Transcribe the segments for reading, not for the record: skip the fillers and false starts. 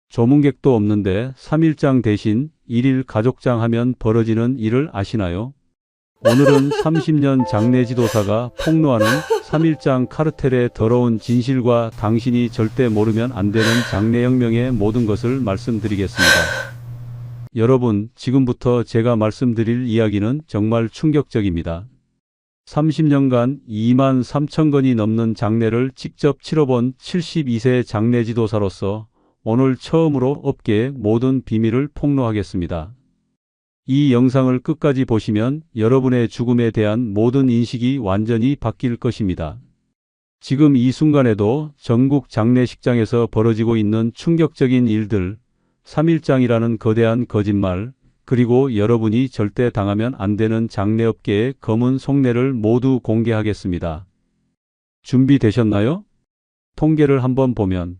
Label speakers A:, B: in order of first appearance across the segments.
A: 조문객도 없는데 3일장 대신 1일 가족장 하면 벌어지는 일을 아시나요? 오늘은 30년 장내 지도사가 폭로하는 3일장 카르텔의 더러운 진실과 당신이 절대 모르면 안 되는 장내혁명의 모든 것을 말씀드리겠습니다. 여러분, 지금부터 제가 말씀드릴 이야기는 정말 충격적입니다. 30년간 2만 3천 건이 넘는 장례를 직접 치러본 72세 장례 지도사로서 오늘 처음으로 업계의 모든 비밀을 폭로하겠습니다. 이 영상을 끝까지 보시면 여러분의 죽음에 대한 모든 인식이 완전히 바뀔 것입니다. 지금 이 순간에도 전국 장례식장에서 벌어지고 있는 충격적인 일들, 3일장이라는 거대한 거짓말, 그리고 여러분이 절대 당하면 안 되는 장례업계의 검은 속내를 모두 공개하겠습니다. 준비되셨나요? 통계를 한번 보면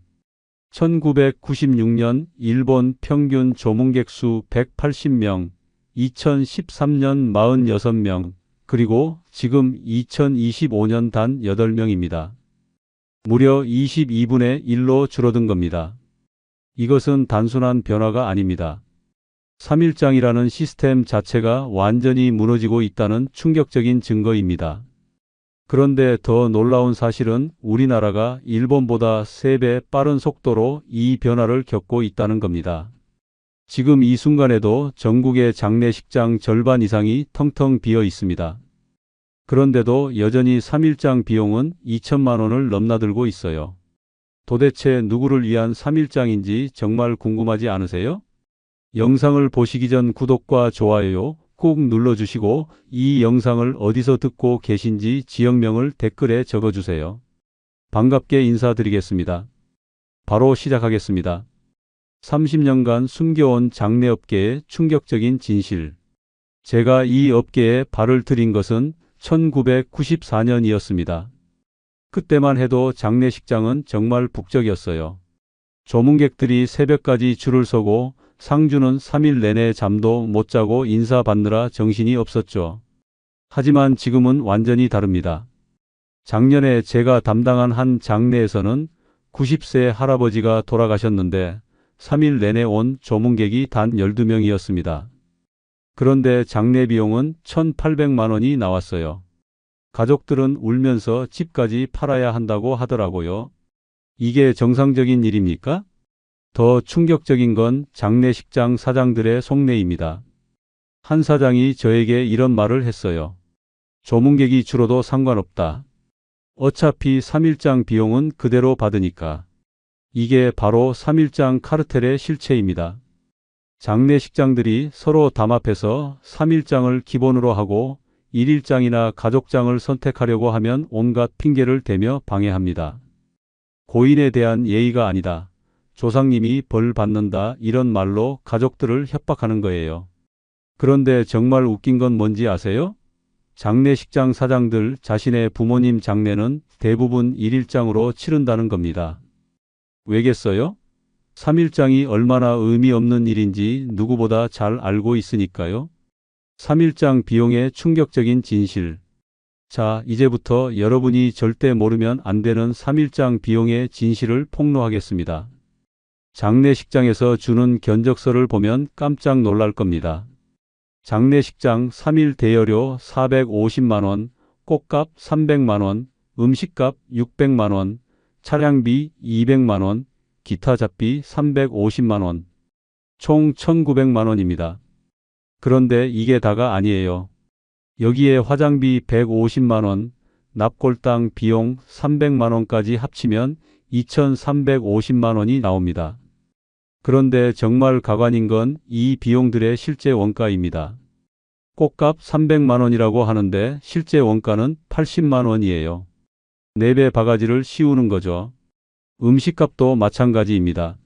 A: 1996년 일본 평균 조문객 수 180명, 2013년 46명, 그리고 지금 2025년 단 8명입니다. 무려 22분의 1로 줄어든 겁니다. 이것은 단순한 변화가 아닙니다. 3일장이라는 시스템 자체가 완전히 무너지고 있다는 충격적인 증거입니다. 그런데 더 놀라운 사실은 우리나라가 일본보다 3배 빠른 속도로 이 변화를 겪고 있다는 겁니다. 지금 이 순간에도 전국의 장례식장 절반 이상이 텅텅 비어 있습니다. 그런데도 여전히 3일장 비용은 2천만 원을 넘나들고 있어요. 도대체 누구를 위한 3일장인지 정말 궁금하지 않으세요? 영상을 보시기 전 구독과 좋아요 꼭 눌러주시고 이 영상을 어디서 듣고 계신지 지역명을 댓글에 적어주세요. 반갑게 인사드리겠습니다. 바로 시작하겠습니다. 30년간 숨겨온 장례업계의 충격적인 진실. 제가 이 업계에 발을 들인 것은 1994년이었습니다. 그때만 해도 장례식장은 정말 북적이었어요. 조문객들이 새벽까지 줄을 서고 상주는 3일 내내 잠도 못 자고 인사받느라 정신이 없었죠. 하지만 지금은 완전히 다릅니다. 작년에 제가 담당한 한 장례에서는 90세 할아버지가 돌아가셨는데 3일 내내 온 조문객이 단 12명이었습니다. 그런데 장례 비용은 1,800만 원이 나왔어요. 가족들은 울면서 집까지 팔아야 한다고 하더라고요. 이게 정상적인 일입니까? 더 충격적인 건 장례식장 사장들의 속내입니다. 한 사장이 저에게 이런 말을 했어요. 조문객이 줄어도 상관없다. 어차피 3일장 비용은 그대로 받으니까. 이게 바로 3일장 카르텔의 실체입니다. 장례식장들이 서로 담합해서 3일장을 기본으로 하고 1일장이나 가족장을 선택하려고 하면 온갖 핑계를 대며 방해합니다. 고인에 대한 예의가 아니다. 조상님이 벌 받는다 이런 말로 가족들을 협박하는 거예요. 그런데 정말 웃긴 건 뭔지 아세요? 장례식장 사장들 자신의 부모님 장례는 대부분 1일장으로 치른다는 겁니다. 왜겠어요? 3일장이 얼마나 의미 없는 일인지 누구보다 잘 알고 있으니까요. 3일장 비용의 충격적인 진실. 자, 이제부터 여러분이 절대 모르면 안 되는 3일장 비용의 진실을 폭로하겠습니다. 장례식장에서 주는 견적서를 보면 깜짝 놀랄 겁니다. 장례식장 3일 대여료 450만 원, 꽃값 300만 원, 음식값 600만 원, 차량비 200만 원, 기타 잡비 350만 원, 총 1,900만 원입니다. 그런데 이게 다가 아니에요. 여기에 화장비 150만 원, 납골당 비용 300만 원까지 합치면 2,350만 원이 나옵니다. 그런데 정말 가관인 건 이 비용들의 실제 원가입니다. 꽃값 300만 원이라고 하는데 실제 원가는 80만 원이에요. 4배 바가지를 씌우는 거죠. 음식값도 마찬가지입니다.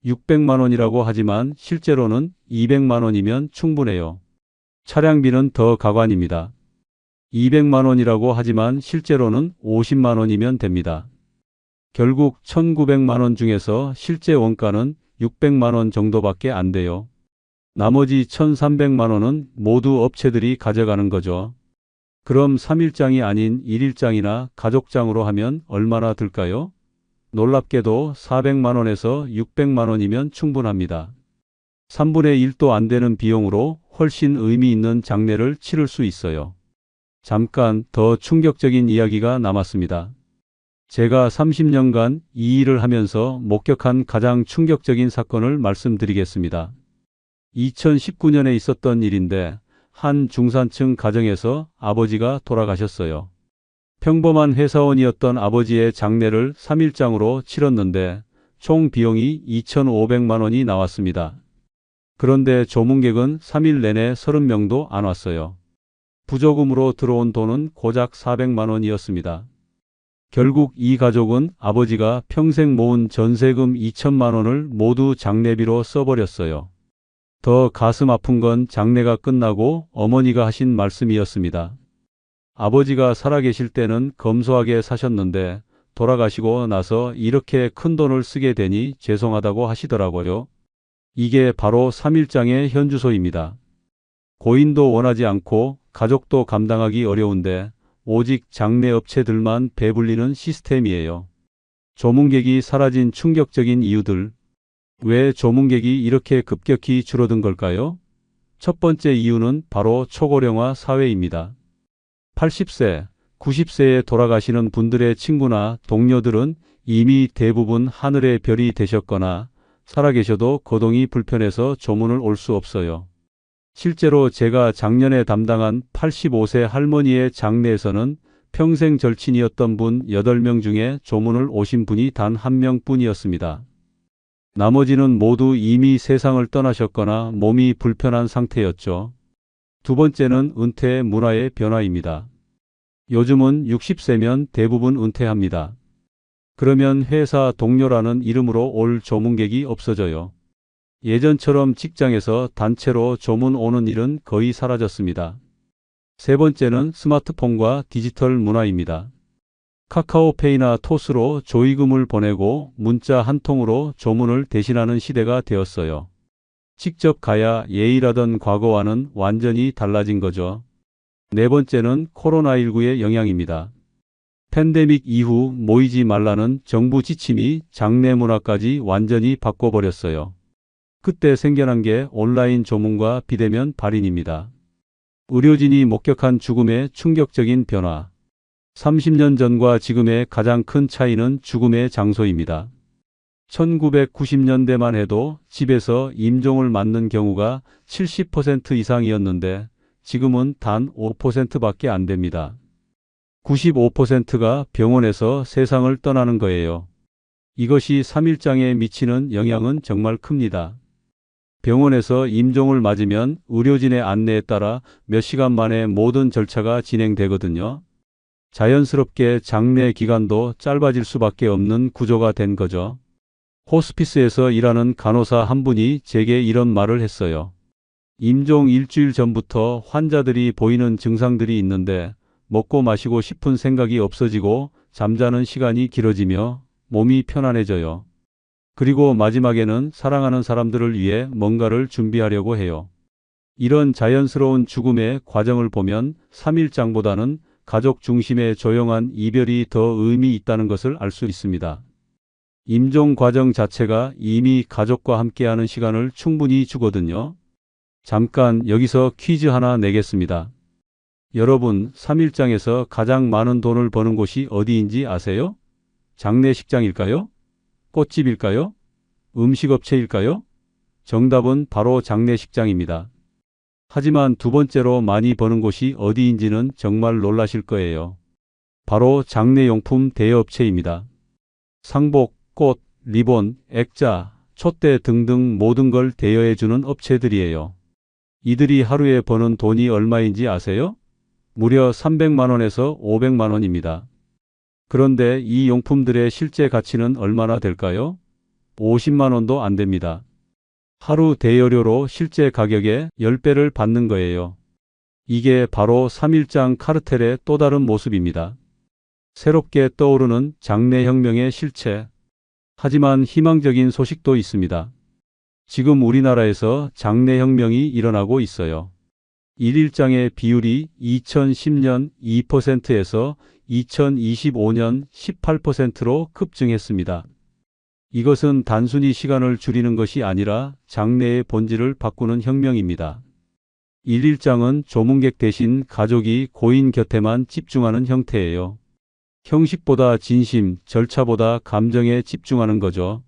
A: 600만 원이라고 하지만 실제로는 200만 원이면 충분해요. 차량비는 더 가관입니다. 200만 원이라고 하지만 실제로는 50만 원이면 됩니다. 결국 1,900만 원 중에서 실제 원가는 600만 원 정도밖에 안 돼요. 나머지 1,300만 원은 모두 업체들이 가져가는 거죠. 그럼 3일장이 아닌 1일장이나 가족장으로 하면 얼마나 들까요? 놀랍게도 400만 원에서 600만 원이면 충분합니다. 3분의 1도 안 되는 비용으로 훨씬 의미 있는 장례를 치를 수 있어요. 잠깐 더 충격적인 이야기가 남았습니다. 제가 30년간 이 일을 하면서 목격한 가장 충격적인 사건을 말씀드리겠습니다. 2019년에 있었던 일인데 한 중산층 가정에서 아버지가 돌아가셨어요. 평범한 회사원이었던 아버지의 장례를 3일장으로 치렀는데 총 비용이 2,500만 원이 나왔습니다. 그런데 조문객은 3일 내내 30명도 안 왔어요. 부조금으로 들어온 돈은 고작 400만 원이었습니다. 결국 이 가족은 아버지가 평생 모은 전세금 2천만 원을 모두 장례비로 써버렸어요. 더 가슴 아픈 건 장례가 끝나고 어머니가 하신 말씀이었습니다. 아버지가 살아계실 때는 검소하게 사셨는데 돌아가시고 나서 이렇게 큰 돈을 쓰게 되니 죄송하다고 하시더라고요. 이게 바로 3일장의 현주소입니다. 고인도 원하지 않고 가족도 감당하기 어려운데 오직 장례업체들만 배불리는 시스템이에요. 조문객이 사라진 충격적인 이유들. 왜 조문객이 이렇게 급격히 줄어든 걸까요? 첫 번째 이유는 바로 초고령화 사회입니다. 80세, 90세에 돌아가시는 분들의 친구나 동료들은 이미 대부분 하늘의 별이 되셨거나 살아계셔도 거동이 불편해서 조문을 올 수 없어요. 실제로 제가 작년에 담당한 85세 할머니의 장례에서는 평생 절친이었던 분 8명 중에 조문을 오신 분이 단 1명뿐이었습니다. 나머지는 모두 이미 세상을 떠나셨거나 몸이 불편한 상태였죠. 두 번째는 은퇴 문화의 변화입니다. 요즘은 60세면 대부분 은퇴합니다. 그러면 회사 동료라는 이름으로 올 조문객이 없어져요. 예전처럼 직장에서 단체로 조문 오는 일은 거의 사라졌습니다. 세 번째는 스마트폰과 디지털 문화입니다. 카카오페이나 토스로 조의금을 보내고 문자 한 통으로 조문을 대신하는 시대가 되었어요. 직접 가야 예의라던 과거와는 완전히 달라진 거죠. 네 번째는 코로나19의 영향입니다. 팬데믹 이후 모이지 말라는 정부 지침이 장례 문화까지 완전히 바꿔버렸어요. 그때 생겨난 게 온라인 조문과 비대면 발인입니다. 의료진이 목격한 죽음의 충격적인 변화. 30년 전과 지금의 가장 큰 차이는 죽음의 장소입니다. 1990년대만 해도 집에서 임종을 맞는 경우가 70% 이상이었는데 지금은 단 5%밖에 안 됩니다. 95%가 병원에서 세상을 떠나는 거예요. 이것이 3일장에 미치는 영향은 정말 큽니다. 병원에서 임종을 맞으면 의료진의 안내에 따라 몇 시간 만에 모든 절차가 진행되거든요. 자연스럽게 장례 기간도 짧아질 수밖에 없는 구조가 된 거죠. 호스피스에서 일하는 간호사 한 분이 제게 이런 말을 했어요. 임종 일주일 전부터 환자들이 보이는 증상들이 있는데 먹고 마시고 싶은 생각이 없어지고 잠자는 시간이 길어지며 몸이 편안해져요. 그리고 마지막에는 사랑하는 사람들을 위해 뭔가를 준비하려고 해요. 이런 자연스러운 죽음의 과정을 보면 3일장보다는 가족 중심의 조용한 이별이 더 의미 있다는 것을 알 수 있습니다. 임종 과정 자체가 이미 가족과 함께하는 시간을 충분히 주거든요. 잠깐 여기서 퀴즈 하나 내겠습니다. 여러분, 3일장에서 가장 많은 돈을 버는 곳이 어디인지 아세요? 장례식장일까요? 꽃집일까요? 음식업체일까요? 정답은 바로 장례식장입니다. 하지만 두 번째로 많이 버는 곳이 어디인지는 정말 놀라실 거예요. 바로 장례용품 대여업체입니다. 상복, 꽃, 리본, 액자, 촛대 등등 모든 걸 대여해주는 업체들이에요. 이들이 하루에 버는 돈이 얼마인지 아세요? 무려 300만 원에서 500만 원입니다. 그런데 이 용품들의 실제 가치는 얼마나 될까요? 50만 원도 안 됩니다. 하루 대여료로 실제 가격의 10배를 받는 거예요. 이게 바로 3일장 카르텔의 또 다른 모습입니다. 새롭게 떠오르는 장례혁명의 실체. 하지만 희망적인 소식도 있습니다. 지금 우리나라에서 장례혁명이 일어나고 있어요. 1일장의 비율이 2010년 2%에서 2025년 18%로 급증했습니다. 이것은 단순히 시간을 줄이는 것이 아니라 장례의 본질을 바꾸는 혁명입니다. 일일장은 조문객 대신 가족이 고인 곁에만 집중하는 형태예요. 형식보다 진심, 절차보다 감정에 집중하는 거죠.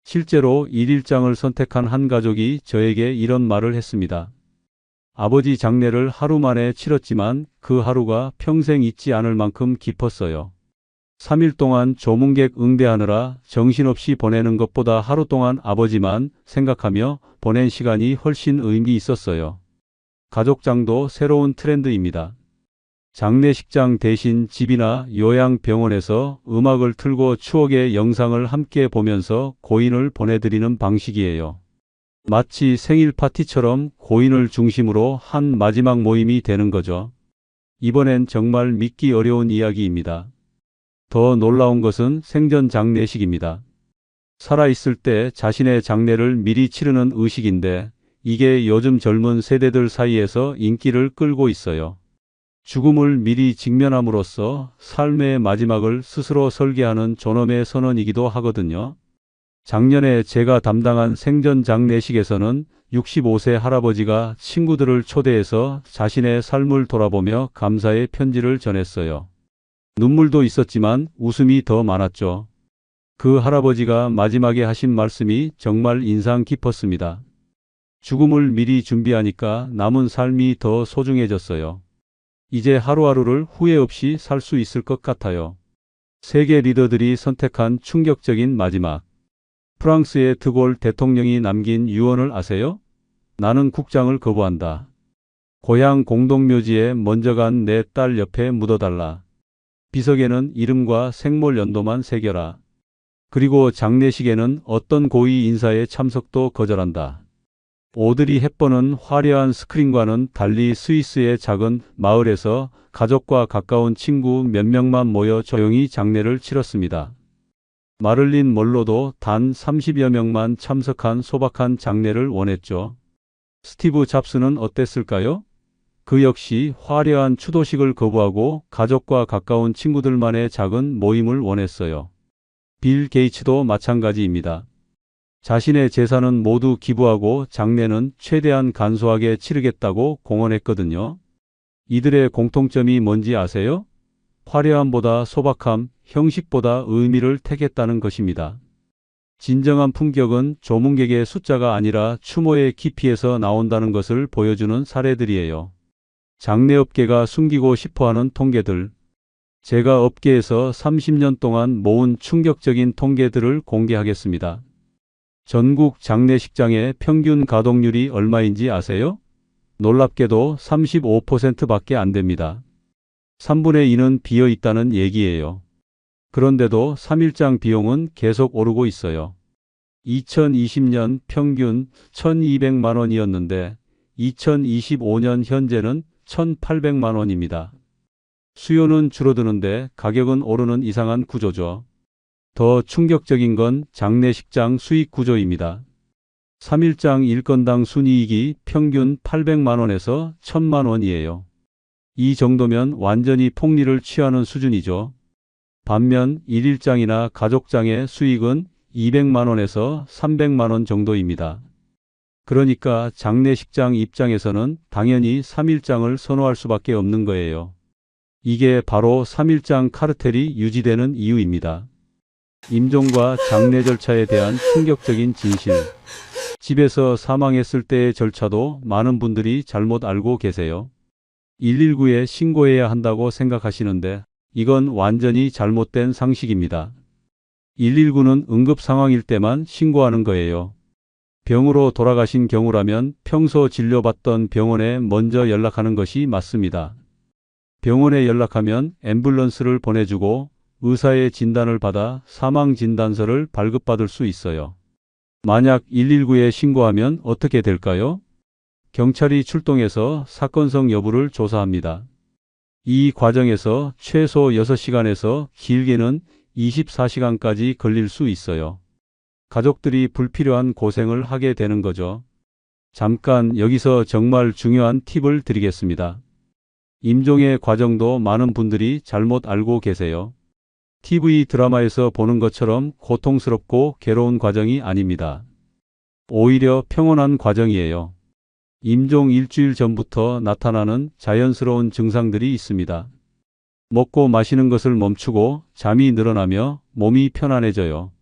A: 실제로 일일장을 선택한 한 가족이 저에게 이런 말을 했습니다. 아버지 장례를 하루 만에 치렀지만 그 하루가 평생 잊지 않을 만큼 깊었어요. 3일 동안 조문객 응대하느라 정신없이 보내는 것보다 하루 동안 아버지만 생각하며 보낸 시간이 훨씬 의미 있었어요. 가족장도 새로운 트렌드입니다. 장례식장 대신 집이나 요양병원에서 음악을 틀고 추억의 영상을 함께 보면서 고인을 보내드리는 방식이에요. 마치 생일 파티처럼 고인을 중심으로 한 마지막 모임이 되는 거죠. 이번엔 정말 믿기 어려운 이야기입니다. 더 놀라운 것은 생전 장례식입니다. 살아있을 때 자신의 장례를 미리 치르는 의식인데 이게 요즘 젊은 세대들 사이에서 인기를 끌고 있어요. 죽음을 미리 직면함으로써 삶의 마지막을 스스로 설계하는 존엄의 선언이기도 하거든요. 작년에 제가 담당한 생전 장례식에서는 65세 할아버지가 친구들을 초대해서 자신의 삶을 돌아보며 감사의 편지를 전했어요. 눈물도 있었지만 웃음이 더 많았죠. 그 할아버지가 마지막에 하신 말씀이 정말 인상 깊었습니다. 죽음을 미리 준비하니까 남은 삶이 더 소중해졌어요. 이제 하루하루를 후회 없이 살 수 있을 것 같아요. 세계 리더들이 선택한 충격적인 마지막. 프랑스의 드골 대통령이 남긴 유언을 아세요? 나는 국장을 거부한다. 고향 공동묘지에 먼저 간 내 딸 옆에 묻어달라. 비석에는 이름과 생몰 연도만 새겨라. 그리고 장례식에는 어떤 고위 인사의 참석도 거절한다. 오드리 헵번은 화려한 스크린과는 달리 스위스의 작은 마을에서 가족과 가까운 친구 몇 명만 모여 조용히 장례를 치렀습니다. 마를린 먼로도 단 30여 명만 참석한 소박한 장례를 원했죠. 스티브 잡스는 어땠을까요? 그 역시 화려한 추도식을 거부하고 가족과 가까운 친구들만의 작은 모임을 원했어요. 빌 게이츠도 마찬가지입니다. 자신의 재산은 모두 기부하고 장례는 최대한 간소하게 치르겠다고 공언했거든요. 이들의 공통점이 뭔지 아세요? 화려함보다 소박함, 형식보다 의미를 택했다는 것입니다. 진정한 품격은 조문객의 숫자가 아니라 추모의 깊이에서 나온다는 것을 보여주는 사례들이에요. 장례업계가 숨기고 싶어하는 통계들. 제가 업계에서 30년 동안 모은 충격적인 통계들을 공개하겠습니다. 전국 장례식장의 평균 가동률이 얼마인지 아세요? 놀랍게도 35%밖에 안 됩니다. 3분의 2는 비어 있다는 얘기예요. 그런데도 3일장 비용은 계속 오르고 있어요. 2020년 평균 1,200만 원이었는데 2025년 현재는 1,800만 원입니다. 수요는 줄어드는데 가격은 오르는 이상한 구조죠. 더 충격적인 건 장례식장 수익 구조입니다. 3일장 1건당 순이익이 평균 800만 원에서 1,000만 원이에요. 이 정도면 완전히 폭리를 취하는 수준이죠. 반면 1일장이나 가족장의 수익은 200만 원에서 300만 원 정도입니다. 그러니까 장례식장 입장에서는 당연히 3일장을 선호할 수밖에 없는 거예요. 이게 바로 3일장 카르텔이 유지되는 이유입니다. 임종과 장례 절차에 대한 충격적인 진실. 집에서 사망했을 때의 절차도 많은 분들이 잘못 알고 계세요. 119에 신고해야 한다고 생각하시는데 이건 완전히 잘못된 상식입니다. 119는 응급 상황일 때만 신고하는 거예요. 병으로 돌아가신 경우라면 평소 진료받던 병원에 먼저 연락하는 것이 맞습니다. 병원에 연락하면 앰뷸런스를 보내주고 의사의 진단을 받아 사망진단서를 발급받을 수 있어요. 만약 119에 신고하면 어떻게 될까요? 경찰이 출동해서 사건성 여부를 조사합니다. 이 과정에서 최소 6시간에서 길게는 24시간까지 걸릴 수 있어요. 가족들이 불필요한 고생을 하게 되는 거죠. 잠깐 여기서 정말 중요한 팁을 드리겠습니다. 임종의 과정도 많은 분들이 잘못 알고 계세요. TV 드라마에서 보는 것처럼 고통스럽고 괴로운 과정이 아닙니다. 오히려 평온한 과정이에요. 임종 일주일 전부터 나타나는 자연스러운 증상들이 있습니다. 먹고 마시는 것을 멈추고 잠이 늘어나며 몸이 편안해져요.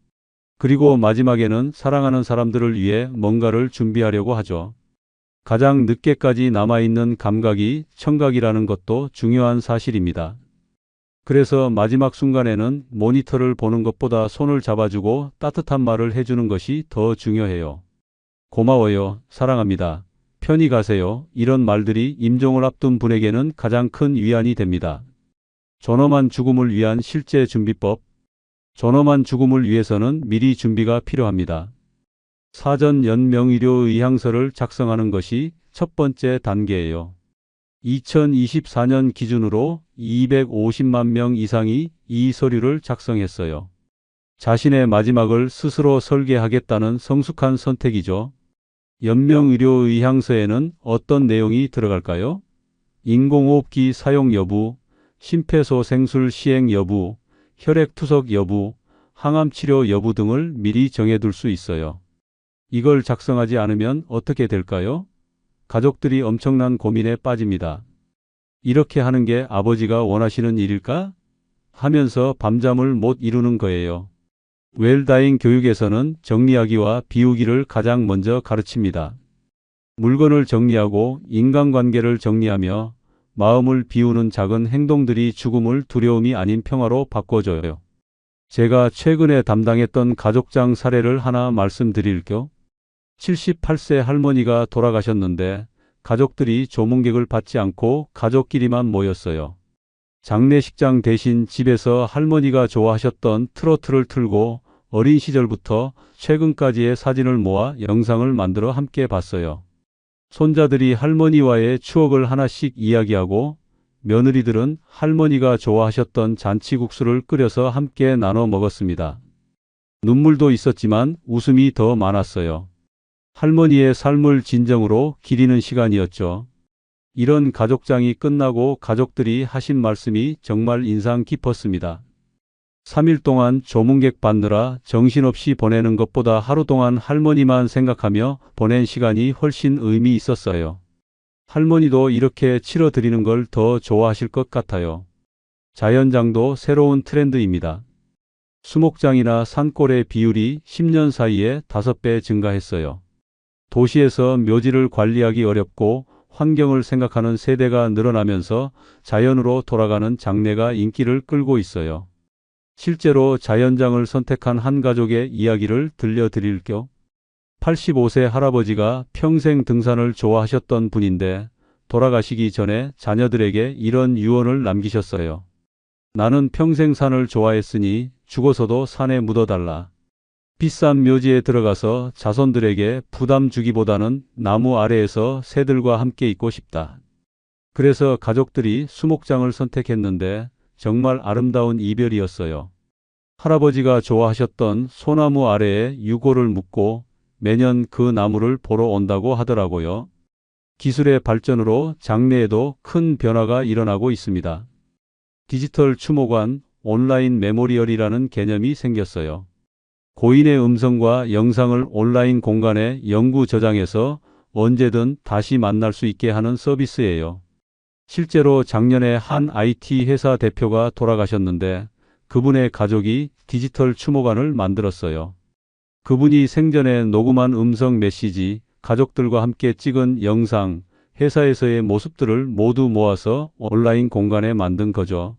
A: 그리고 마지막에는 사랑하는 사람들을 위해 뭔가를 준비하려고 하죠. 가장 늦게까지 남아있는 감각이 청각이라는 것도 중요한 사실입니다. 그래서 마지막 순간에는 모니터를 보는 것보다 손을 잡아주고 따뜻한 말을 해주는 것이 더 중요해요. 고마워요. 사랑합니다. 편히 가세요. 이런 말들이 임종을 앞둔 분에게는 가장 큰 위안이 됩니다. 존엄한 죽음을 위한 실제 준비법. 존엄한 죽음을 위해서는 미리 준비가 필요합니다. 사전 연명의료 의향서를 작성하는 것이 첫 번째 단계예요. 2024년 기준으로 250만 명 이상이 이 서류를 작성했어요. 자신의 마지막을 스스로 설계하겠다는 성숙한 선택이죠. 연명의료 의향서에는 어떤 내용이 들어갈까요? 인공호흡기 사용 여부, 심폐소생술 시행 여부, 혈액투석 여부, 항암치료 여부 등을 미리 정해둘 수 있어요. 이걸 작성하지 않으면 어떻게 될까요? 가족들이 엄청난 고민에 빠집니다. 이렇게 하는 게 아버지가 원하시는 일일까? 하면서 밤잠을 못 이루는 거예요. 웰다잉 교육에서는 정리하기와 비우기를 가장 먼저 가르칩니다. 물건을 정리하고 인간관계를 정리하며 마음을 비우는 작은 행동들이 죽음을 두려움이 아닌 평화로 바꿔줘요. 제가 최근에 담당했던 가족장 사례를 하나 말씀드릴게요. 78세 할머니가 돌아가셨는데 가족들이 조문객을 받지 않고 가족끼리만 모였어요. 장례식장 대신 집에서 할머니가 좋아하셨던 트로트를 틀고 어린 시절부터 최근까지의 사진을 모아 영상을 만들어 함께 봤어요. 손자들이 할머니와의 추억을 하나씩 이야기하고 며느리들은 할머니가 좋아하셨던 잔치국수를 끓여서 함께 나눠 먹었습니다. 눈물도 있었지만 웃음이 더 많았어요. 할머니의 삶을 진정으로 기리는 시간이었죠. 이런 가족장이 끝나고 가족들이 하신 말씀이 정말 인상 깊었습니다. 3일 동안 조문객 받느라 정신없이 보내는 것보다 하루 동안 할머니만 생각하며 보낸 시간이 훨씬 의미 있었어요. 할머니도 이렇게 치러드리는 걸 더 좋아하실 것 같아요. 자연장도 새로운 트렌드입니다. 수목장이나 산골의 비율이 10년 사이에 5배 증가했어요. 도시에서 묘지를 관리하기 어렵고 환경을 생각하는 세대가 늘어나면서 자연으로 돌아가는 장례가 인기를 끌고 있어요. 실제로 자연장을 선택한 한 가족의 이야기를 들려드릴게요. 85세 할아버지가 평생 등산을 좋아하셨던 분인데 돌아가시기 전에 자녀들에게 이런 유언을 남기셨어요. 나는 평생 산을 좋아했으니 죽어서도 산에 묻어달라. 비싼 묘지에 들어가서 자손들에게 부담 주기보다는 나무 아래에서 새들과 함께 있고 싶다. 그래서 가족들이 수목장을 선택했는데 정말 아름다운 이별이었어요. 할아버지가 좋아하셨던 소나무 아래에 유골을 묻고 매년 그 나무를 보러 온다고 하더라고요. 기술의 발전으로 장례에도 큰 변화가 일어나고 있습니다. 디지털 추모관, 온라인 메모리얼이라는 개념이 생겼어요. 고인의 음성과 영상을 온라인 공간에 영구 저장해서 언제든 다시 만날 수 있게 하는 서비스예요. 실제로 작년에 한 IT 회사 대표가 돌아가셨는데 그분의 가족이 디지털 추모관을 만들었어요. 그분이 생전에 녹음한 음성 메시지, 가족들과 함께 찍은 영상, 회사에서의 모습들을 모두 모아서 온라인 공간에 만든 거죠.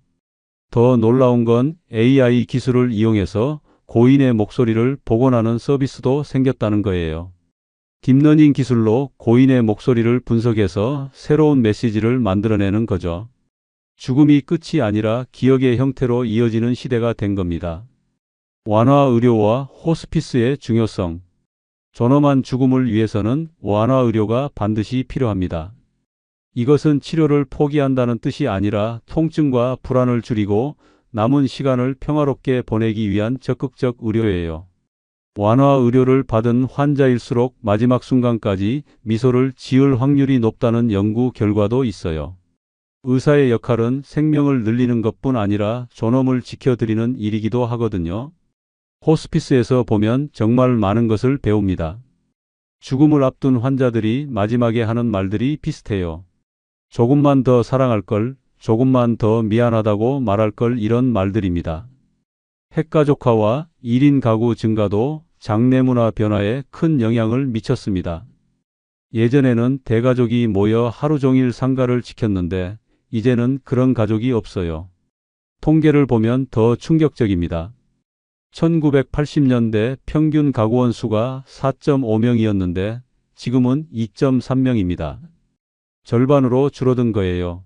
A: 더 놀라운 건 AI 기술을 이용해서 고인의 목소리를 복원하는 서비스도 생겼다는 거예요. 딥러닝 기술로 고인의 목소리를 분석해서 새로운 메시지를 만들어내는 거죠. 죽음이 끝이 아니라 기억의 형태로 이어지는 시대가 된 겁니다. 완화의료와 호스피스의 중요성. 존엄한 죽음을 위해서는 완화의료가 반드시 필요합니다. 이것은 치료를 포기한다는 뜻이 아니라 통증과 불안을 줄이고 남은 시간을 평화롭게 보내기 위한 적극적 의료예요. 완화 의료를 받은 환자일수록 마지막 순간까지 미소를 지을 확률이 높다는 연구 결과도 있어요. 의사의 역할은 생명을 늘리는 것뿐 아니라 존엄을 지켜드리는 일이기도 하거든요. 호스피스에서 보면 정말 많은 것을 배웁니다. 죽음을 앞둔 환자들이 마지막에 하는 말들이 비슷해요. 조금만 더 사랑할 걸, 조금만 더 미안하다고 말할 걸, 이런 말들입니다. 핵가족화와 1인 가구 증가도 장례 문화 변화에 큰 영향을 미쳤습니다. 예전에는 대가족이 모여 하루 종일 상가를 지켰는데 이제는 그런 가족이 없어요. 통계를 보면 더 충격적입니다. 1980년대 평균 가구원 수가 4.5명이었는데 지금은 2.3명입니다. 절반으로 줄어든 거예요.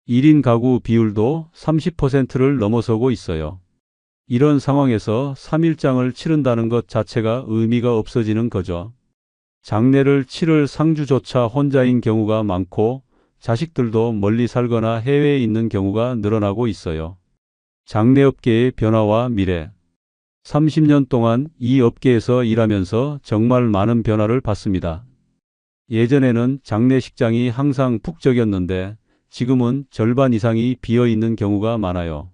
A: 1인 가구 비율도 30%를 넘어서고 있어요. 이런 상황에서 3일장을 치른다는 것 자체가 의미가 없어지는 거죠. 장례를 치를 상주조차 혼자인 경우가 많고 자식들도 멀리 살거나 해외에 있는 경우가 늘어나고 있어요. 장례업계의 변화와 미래. 30년 동안 이 업계에서 일하면서 정말 많은 변화를 봤습니다. 예전에는 장례식장이 항상 북적였는데 지금은 절반 이상이 비어있는 경우가 많아요.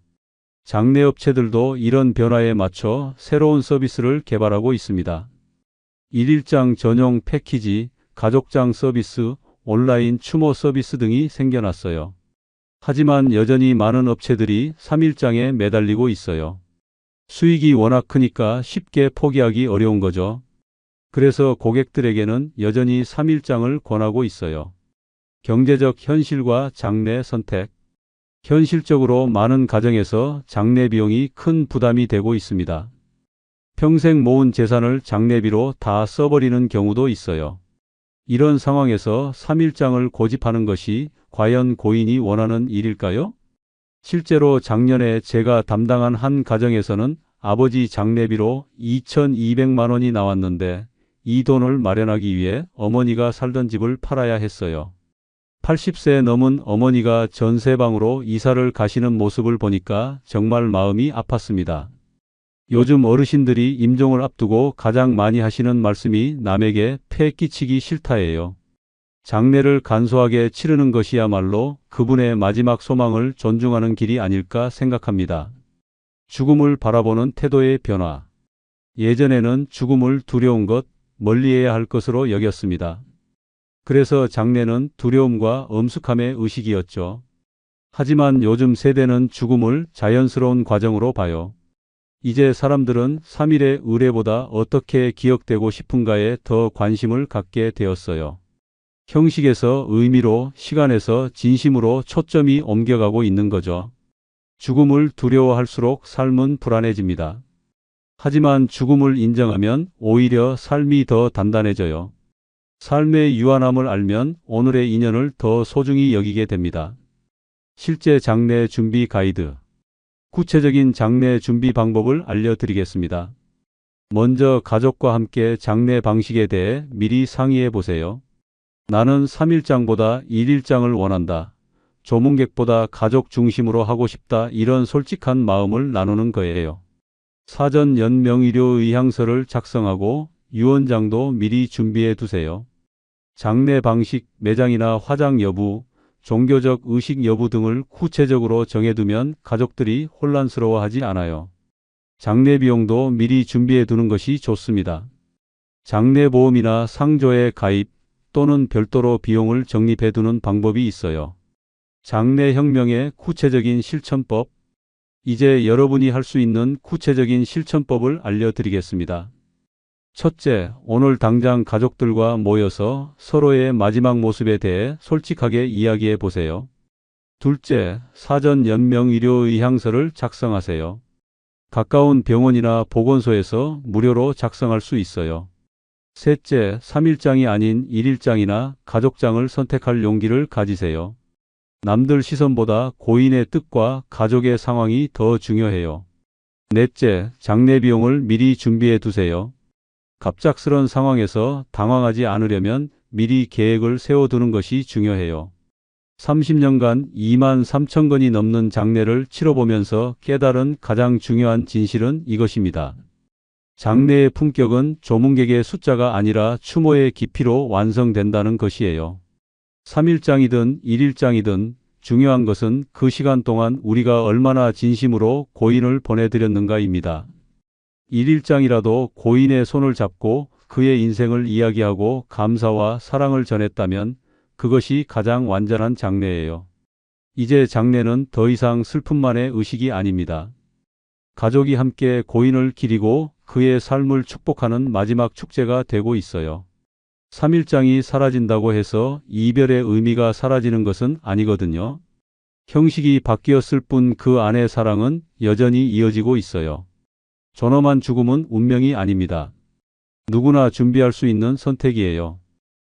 A: 장례업체들도 이런 변화에 맞춰 새로운 서비스를 개발하고 있습니다. 1일장 전용 패키지, 가족장 서비스, 온라인 추모 서비스 등이 생겨났어요. 하지만 여전히 많은 업체들이 3일장에 매달리고 있어요. 수익이 워낙 크니까 쉽게 포기하기 어려운 거죠. 그래서 고객들에게는 여전히 3일장을 권하고 있어요. 경제적 현실과 장례 선택. 현실적으로 많은 가정에서 장례 비용이 큰 부담이 되고 있습니다. 평생 모은 재산을 장례비로 다 써버리는 경우도 있어요. 이런 상황에서 3일장을 고집하는 것이 과연 고인이 원하는 일일까요? 실제로 작년에 제가 담당한 한 가정에서는 아버지 장례비로 2,200만 원이 나왔는데 이 돈을 마련하기 위해 어머니가 살던 집을 팔아야 했어요. 80세 넘은 어머니가 전세방으로 이사를 가시는 모습을 보니까 정말 마음이 아팠습니다. 요즘 어르신들이 임종을 앞두고 가장 많이 하시는 말씀이 남에게 폐 끼치기 싫다예요. 장례를 간소하게 치르는 것이야말로 그분의 마지막 소망을 존중하는 길이 아닐까 생각합니다. 죽음을 바라보는 태도의 변화. 예전에는 죽음을 두려운 것, 멀리해야 할 것으로 여겼습니다. 그래서 장례는 두려움과 엄숙함의 의식이었죠. 하지만 요즘 세대는 죽음을 자연스러운 과정으로 봐요. 이제 사람들은 3일의 의례보다 어떻게 기억되고 싶은가에 더 관심을 갖게 되었어요. 형식에서 의미로, 시간에서 진심으로 초점이 옮겨가고 있는 거죠. 죽음을 두려워할수록 삶은 불안해집니다. 하지만 죽음을 인정하면 오히려 삶이 더 단단해져요. 삶의 유한함을 알면 오늘의 인연을 더 소중히 여기게 됩니다. 실제 장례 준비 가이드. 구체적인 장례 준비 방법을 알려드리겠습니다. 먼저 가족과 함께 장례 방식에 대해 미리 상의해 보세요. 나는 3일장보다 1일장을 원한다. 조문객보다 가족 중심으로 하고 싶다. 이런 솔직한 마음을 나누는 거예요. 사전 연명의료 의향서를 작성하고 유언장도 미리 준비해 두세요. 장례 방식, 매장이나 화장 여부, 종교적 의식 여부 등을 구체적으로 정해두면 가족들이 혼란스러워하지 않아요. 장례 비용도 미리 준비해 두는 것이 좋습니다. 장례보험이나 상조에 가입 또는 별도로 비용을 적립해 두는 방법이 있어요. 장례혁명의 구체적인 실천법. 이제 여러분이 할 수 있는 구체적인 실천법을 알려드리겠습니다. 첫째, 오늘 당장 가족들과 모여서 서로의 마지막 모습에 대해 솔직하게 이야기해 보세요. 둘째, 사전 연명의료 의향서를 작성하세요. 가까운 병원이나 보건소에서 무료로 작성할 수 있어요. 셋째, 3일장이 아닌 1일장이나 가족장을 선택할 용기를 가지세요. 남들 시선보다 고인의 뜻과 가족의 상황이 더 중요해요. 넷째, 장례 비용을 미리 준비해 두세요. 갑작스런 상황에서 당황하지 않으려면 미리 계획을 세워두는 것이 중요해요. 30년간 2만 3천 건이 넘는 장례를 치러보면서 깨달은 가장 중요한 진실은 이것입니다. 장례의 품격은 조문객의 숫자가 아니라 추모의 깊이로 완성된다는 것이에요. 3일장이든 1일장이든 중요한 것은 그 시간 동안 우리가 얼마나 진심으로 고인을 보내드렸는가입니다. 1일장이라도 고인의 손을 잡고 그의 인생을 이야기하고 감사와 사랑을 전했다면 그것이 가장 완전한 장례예요. 이제 장례는 더 이상 슬픔만의 의식이 아닙니다. 가족이 함께 고인을 기리고 그의 삶을 축복하는 마지막 축제가 되고 있어요. 3일장이 사라진다고 해서 이별의 의미가 사라지는 것은 아니거든요. 형식이 바뀌었을 뿐 그 안의 사랑은 여전히 이어지고 있어요. 존엄한 죽음은 운명이 아닙니다. 누구나 준비할 수 있는 선택이에요.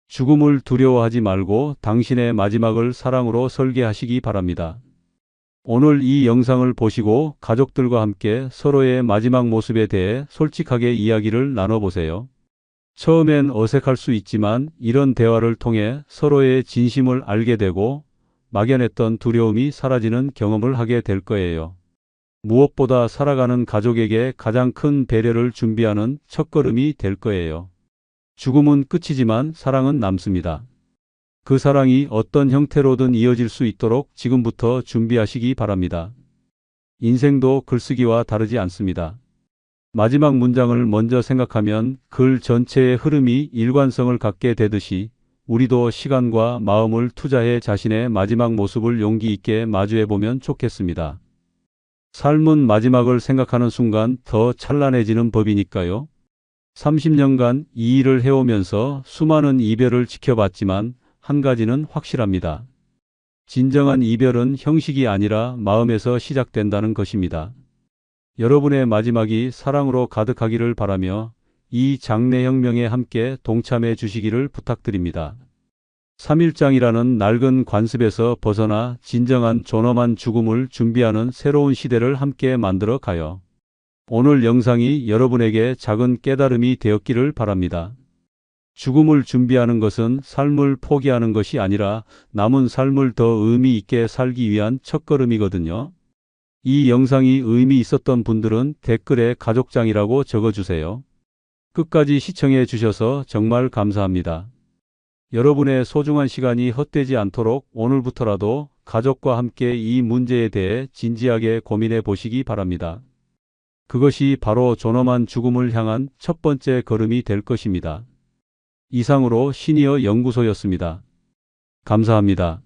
A: 죽음을 두려워하지 말고 당신의 마지막을 사랑으로 설계하시기 바랍니다. 오늘 이 영상을 보시고 가족들과 함께 서로의 마지막 모습에 대해 솔직하게 이야기를 나눠보세요. 처음엔 어색할 수 있지만 이런 대화를 통해 서로의 진심을 알게 되고 막연했던 두려움이 사라지는 경험을 하게 될 거예요. 무엇보다 살아가는 가족에게 가장 큰 배려를 준비하는 첫걸음이 될 거예요. 죽음은 끝이지만 사랑은 남습니다. 그 사랑이 어떤 형태로든 이어질 수 있도록 지금부터 준비하시기 바랍니다. 인생도 글쓰기와 다르지 않습니다. 마지막 문장을 먼저 생각하면 글 전체의 흐름이 일관성을 갖게 되듯이 우리도 시간과 마음을 투자해 자신의 마지막 모습을 용기 있게 마주해보면 좋겠습니다. 삶은 마지막을 생각하는 순간 더 찬란해지는 법이니까요. 30년간 이 일을 해오면서 수많은 이별을 지켜봤지만 한 가지는 확실합니다. 진정한 이별은 형식이 아니라 마음에서 시작된다는 것입니다. 여러분의 마지막이 사랑으로 가득하기를 바라며 이 장례혁명에 함께 동참해 주시기를 부탁드립니다. 3일장이라는 낡은 관습에서 벗어나 진정한 존엄한 죽음을 준비하는 새로운 시대를 함께 만들어 가요. 오늘 영상이 여러분에게 작은 깨달음이 되었기를 바랍니다. 죽음을 준비하는 것은 삶을 포기하는 것이 아니라 남은 삶을 더 의미 있게 살기 위한 첫걸음이거든요. 이 영상이 의미 있었던 분들은 댓글에 가족장이라고 적어주세요. 끝까지 시청해 주셔서 정말 감사합니다. 여러분의 소중한 시간이 헛되지 않도록 오늘부터라도 가족과 함께 이 문제에 대해 진지하게 고민해 보시기 바랍니다. 그것이 바로 존엄한 죽음을 향한 첫 번째 걸음이 될 것입니다. 이상으로 시니어 연구소였습니다. 감사합니다.